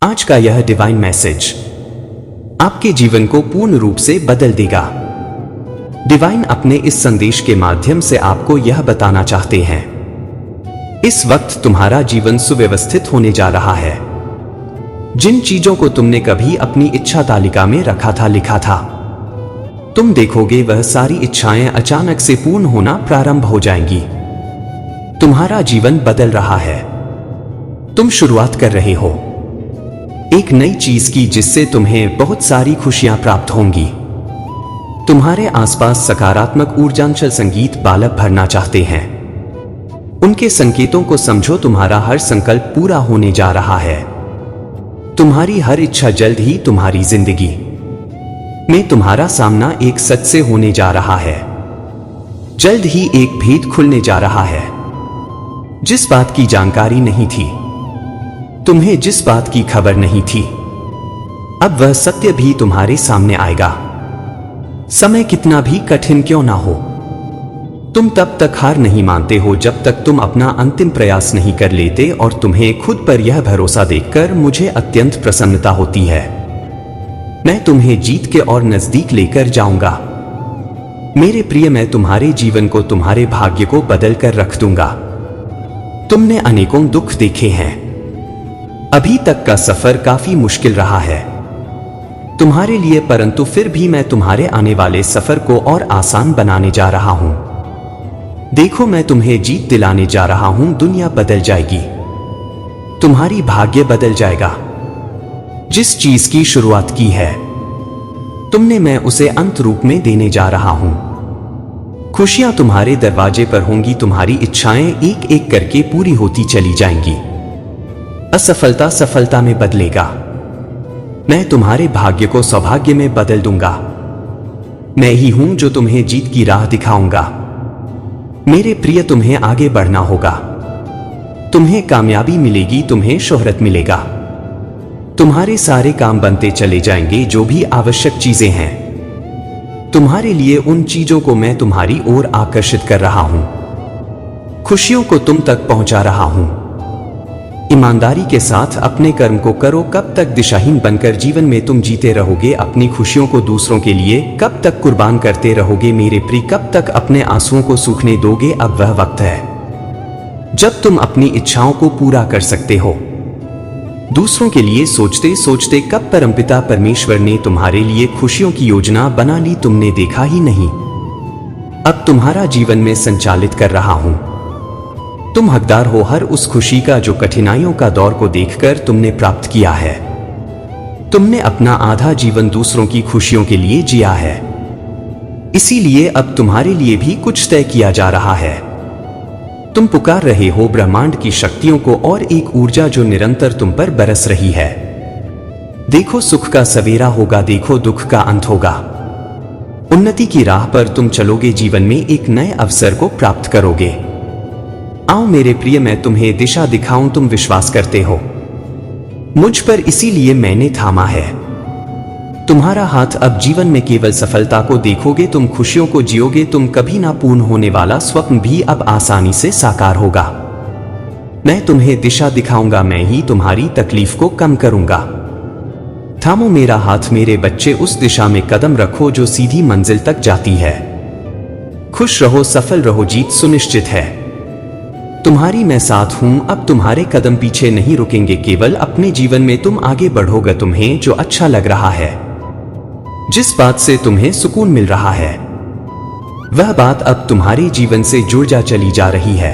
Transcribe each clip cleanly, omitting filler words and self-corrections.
आज का यह डिवाइन मैसेज आपके जीवन को पूर्ण रूप से बदल देगा। डिवाइन अपने इस संदेश के माध्यम से आपको यह बताना चाहते हैं, इस वक्त तुम्हारा जीवन सुव्यवस्थित होने जा रहा है। जिन चीजों को तुमने कभी अपनी इच्छा तालिका में रखा था, लिखा था, तुम देखोगे वह सारी इच्छाएं अचानक से पूर्ण होना प्रारंभ हो जाएंगी। तुम्हारा जीवन बदल रहा है। तुम शुरुआत कर रहे हो एक नई चीज की, जिससे तुम्हें बहुत सारी खुशियां प्राप्त होंगी। तुम्हारे आसपास सकारात्मक ऊर्जांचल संगीत बालक भरना चाहते हैं। उनके संकेतों को समझो। तुम्हारा हर संकल्प पूरा होने जा रहा है। तुम्हारी हर इच्छा जल्द ही तुम्हारी जिंदगी में तुम्हारा सामना एक सच से होने जा रहा है। जल्द ही एक भेद खुलने जा रहा है। जिस बात की जानकारी नहीं थी, तुम्हें जिस बात की खबर नहीं थी, अब वह सत्य भी तुम्हारे सामने आएगा। समय कितना भी कठिन क्यों ना हो, तुम तब तक हार नहीं मानते हो जब तक तुम अपना अंतिम प्रयास नहीं कर लेते। और तुम्हें खुद पर यह भरोसा देखकर मुझे अत्यंत प्रसन्नता होती है। मैं तुम्हें जीत के और नजदीक लेकर जाऊंगा। मेरे प्रिय, मैं तुम्हारे जीवन को, तुम्हारे भाग्य को बदल कर रख दूंगा। तुमने अनेकों दुख देखे हैं। अभी तक का सफर काफी मुश्किल रहा है तुम्हारे लिए, परंतु फिर भी मैं तुम्हारे आने वाले सफर को और आसान बनाने जा रहा हूं। देखो, मैं तुम्हें जीत दिलाने जा रहा हूं। दुनिया बदल जाएगी, तुम्हारी भाग्य बदल जाएगा। जिस चीज की शुरुआत की है तुमने, मैं उसे अंत रूप में देने जा रहा हूं। खुशियां तुम्हारे दरवाजे पर होंगी। तुम्हारी इच्छाएं एक एक करके पूरी होती चली जाएंगी। असफलता सफलता में बदलेगा। मैं तुम्हारे भाग्य को सौभाग्य में बदल दूंगा। मैं ही हूं जो तुम्हें जीत की राह दिखाऊंगा। मेरे प्रिय, तुम्हें आगे बढ़ना होगा। तुम्हें कामयाबी मिलेगी, तुम्हें शोहरत मिलेगा। तुम्हारे सारे काम बनते चले जाएंगे। जो भी आवश्यक चीजें हैं तुम्हारे लिए, उन चीजों को मैं तुम्हारी ओर आकर्षित कर रहा हूं। खुशियों को तुम तक पहुंचा रहा हूं। ईमानदारी के साथ अपने कर्म को करो। कब तक दिशाहीन बनकर जीवन में तुम जीते रहोगे? अपनी खुशियों को दूसरों के लिए कब तक कुर्बान करते रहोगे? मेरे प्रिय, कब तक अपने आंसुओं को सूखने दोगे? अब वह वक्त है जब तुम अपनी इच्छाओं को पूरा कर सकते हो। दूसरों के लिए सोचते सोचते कब परमपिता परमेश्वर ने तुम्हारे लिए खुशियों की योजना बना ली, तुमने देखा ही नहीं। अब तुम्हारा जीवन में संचालित कर रहा हूं। तुम हकदार हो हर उस खुशी का जो कठिनाइयों का दौर को देखकर तुमने प्राप्त किया है। तुमने अपना आधा जीवन दूसरों की खुशियों के लिए जिया है। इसीलिए अब तुम्हारे लिए भी कुछ तय किया जा रहा है। तुम पुकार रहे हो ब्रह्मांड की शक्तियों को और एक ऊर्जा जो निरंतर तुम पर बरस रही है। देखो, सुख का सवेरा होगा, देखो दुख का अंत होगा। उन्नति की राह पर तुम चलोगे, जीवन में एक नए अवसर को प्राप्त करोगे। आओ मेरे प्रिय, मैं तुम्हें दिशा दिखाऊं। तुम विश्वास करते हो मुझ पर, इसीलिए मैंने थामा है तुम्हारा हाथ। अब जीवन में केवल सफलता को देखोगे, तुम खुशियों को जियोगे। तुम कभी ना पूर्ण होने वाला स्वप्न भी अब आसानी से साकार होगा। मैं तुम्हें दिशा दिखाऊंगा। मैं ही तुम्हारी तकलीफ को कम करूंगा। थामो मेरा हाथ मेरे बच्चे, उस दिशा में कदम रखो जो सीधी मंजिल तक जाती है। खुश रहो, सफल रहो, जीत सुनिश्चित है। तुम्हारी मैं साथ हूं। अब तुम्हारे कदम पीछे नहीं रुकेंगे। केवल अपने जीवन में तुम आगे बढ़ोगे। तुम्हें जो अच्छा लग रहा है, जिस बात से तुम्हें सुकून मिल रहा है, वह बात अब तुम्हारे जीवन से जुड़ जा चली जा रही है।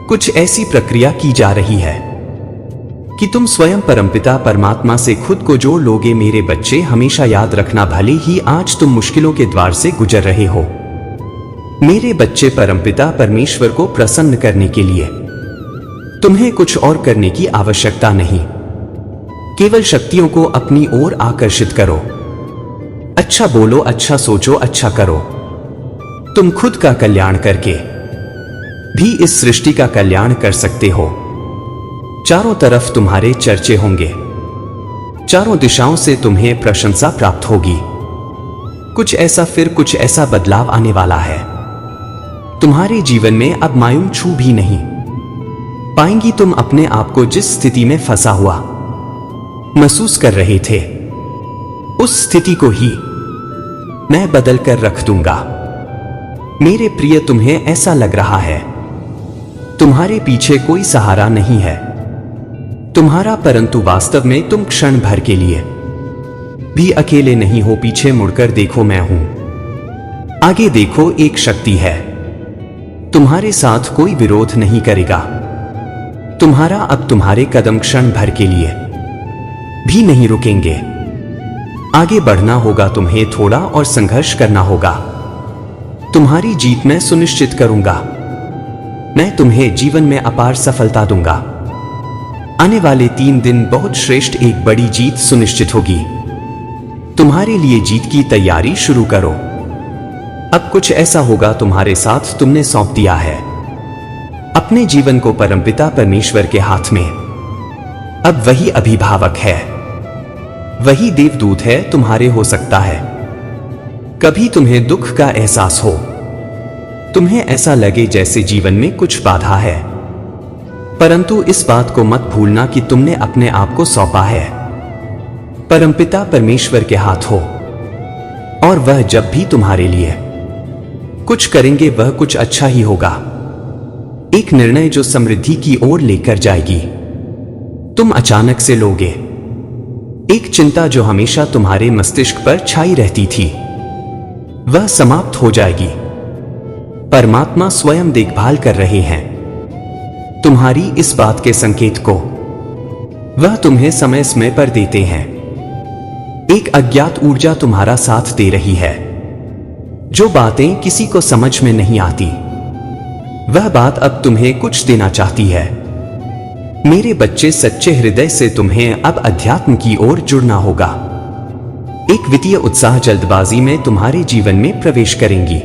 कुछ ऐसी प्रक्रिया की जा रही है कि तुम स्वयं परमपिता परमात्मा से खुद को जोड़ लोगे। मेरे बच्चे, हमेशा याद रखना, भले ही आज तुम मुश्किलों के द्वार से गुजर रहे हो, मेरे बच्चे, परमपिता परमेश्वर को प्रसन्न करने के लिए तुम्हें कुछ और करने की आवश्यकता नहीं। केवल शक्तियों को अपनी ओर आकर्षित करो। अच्छा बोलो, अच्छा सोचो, अच्छा करो। तुम खुद का कल्याण करके भी इस सृष्टि का कल्याण कर सकते हो। चारों तरफ तुम्हारे चर्चे होंगे। चारों दिशाओं से तुम्हें प्रशंसा प्राप्त होगी। कुछ ऐसा, फिर कुछ ऐसा बदलाव आने वाला है। तुम्हारे जीवन में अब मायूं छू भी नहीं पाएंगी तुम अपने आप को जिस स्थिति में फंसा हुआ महसूस कर रहे थे, उस स्थिति को ही मैं बदल कर रख दूंगा। मेरे प्रिय, तुम्हें ऐसा लग रहा है तुम्हारे पीछे कोई सहारा नहीं है तुम्हारा, परंतु वास्तव में तुम क्षण भर के लिए भी अकेले नहीं हो। पीछे मुड़कर देखो, मैं हूं। आगे देखो, एक शक्ति है, तुम्हारे साथ कोई विरोध नहीं करेगा। तुम्हारा अब तुम्हारे कदम क्षण भर के लिए भी नहीं रुकेंगे। आगे बढ़ना होगा तुम्हें, थोड़ा और संघर्ष करना होगा। तुम्हारी जीत मैं सुनिश्चित करूंगा। मैं तुम्हें जीवन में अपार सफलता दूंगा। आने वाले 3 दिन बहुत श्रेष्ठ, एक बड़ी जीत सुनिश्चित होगी। तुम्हारे लिए जीत की तैयारी शुरू करो। अब कुछ ऐसा होगा तुम्हारे साथ, तुमने सौंप दिया है अपने जीवन को परमपिता परमेश्वर के हाथ में। अब वही अभिभावक है, वही देवदूत है तुम्हारे। हो सकता है कभी तुम्हें दुख का एहसास हो, तुम्हें ऐसा लगे जैसे जीवन में कुछ बाधा है, परंतु इस बात को मत भूलना कि तुमने अपने आप को सौंपा है परमपिता परमेश्वर के हाथ हो, और वह जब भी तुम्हारे लिए कुछ करेंगे वह कुछ अच्छा ही होगा। एक निर्णय जो समृद्धि की ओर लेकर जाएगी। तुम अचानक से लोगे। एक चिंता जो हमेशा तुम्हारे मस्तिष्क पर छाई रहती थी, वह समाप्त हो जाएगी। परमात्मा स्वयं देखभाल कर रहे हैं तुम्हारी इस बात के संकेत को। वह तुम्हें समय समय पर देते हैं। एक अज्ञात ऊर्जा तुम्हारा साथ दे रही है। जो बातें किसी को समझ में नहीं आती, वह बात अब तुम्हें कुछ देना चाहती है। मेरे बच्चे, सच्चे हृदय से तुम्हें अब अध्यात्म की ओर जुड़ना होगा। एक वित्तीय उत्साह जल्दबाजी में तुम्हारे जीवन में प्रवेश करेंगी।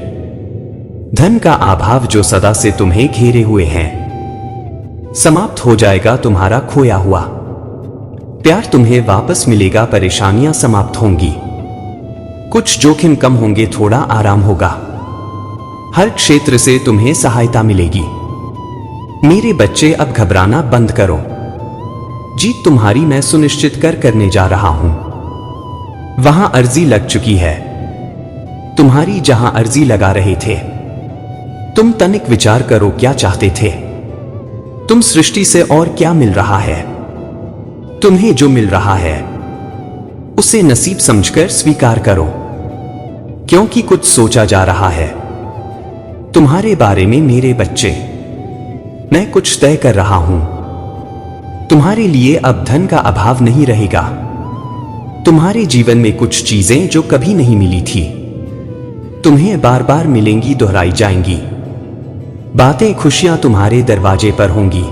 धन का अभाव जो सदा से तुम्हें घेरे हुए हैं, समाप्त हो जाएगा। तुम्हारा खोया हुआ प्यार तुम्हें वापस मिलेगा। परेशानियां समाप्त होंगी। कुछ जोखिम कम होंगे, थोड़ा आराम होगा। हर क्षेत्र से तुम्हें सहायता मिलेगी। मेरे बच्चे, अब घबराना बंद करो। जीत तुम्हारी मैं सुनिश्चित करने जा रहा हूं। वहां अर्जी लग चुकी है तुम्हारी, जहां अर्जी लगा रहे थे। तुम तनिक विचार करो, क्या चाहते थे तुम सृष्टि से, और क्या मिल रहा है तुम्हें। जो मिल रहा है उसे नसीब समझकर स्वीकार करो, क्योंकि कुछ सोचा जा रहा है तुम्हारे बारे में। मेरे बच्चे, मैं कुछ तय कर रहा हूं। तुम्हारे लिए अब धन का अभाव नहीं रहेगा। तुम्हारे जीवन में कुछ चीजें जो कभी नहीं मिली थी, तुम्हें बार बार मिलेंगी, दोहराई जाएंगी। बातें, खुशियां तुम्हारे दरवाजे पर होंगी।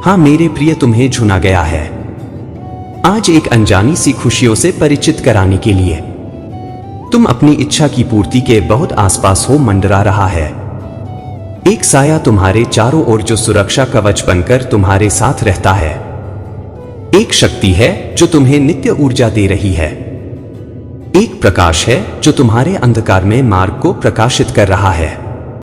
हां मेरे प्रिय, तुम्हें चुना गया है आज एक अनजानी सी खुशियों से परिचित कराने के लिए। तुम अपनी इच्छा की पूर्ति के बहुत आसपास हो, मंडरा रहा है एक साया तुम्हारे चारों ओर, जो सुरक्षा कवच बनकर तुम्हारे साथ रहता है। एक शक्ति है जो तुम्हें नित्य ऊर्जा दे रही है। एक प्रकाश है जो तुम्हारे अंधकार में मार्ग को प्रकाशित कर रहा है।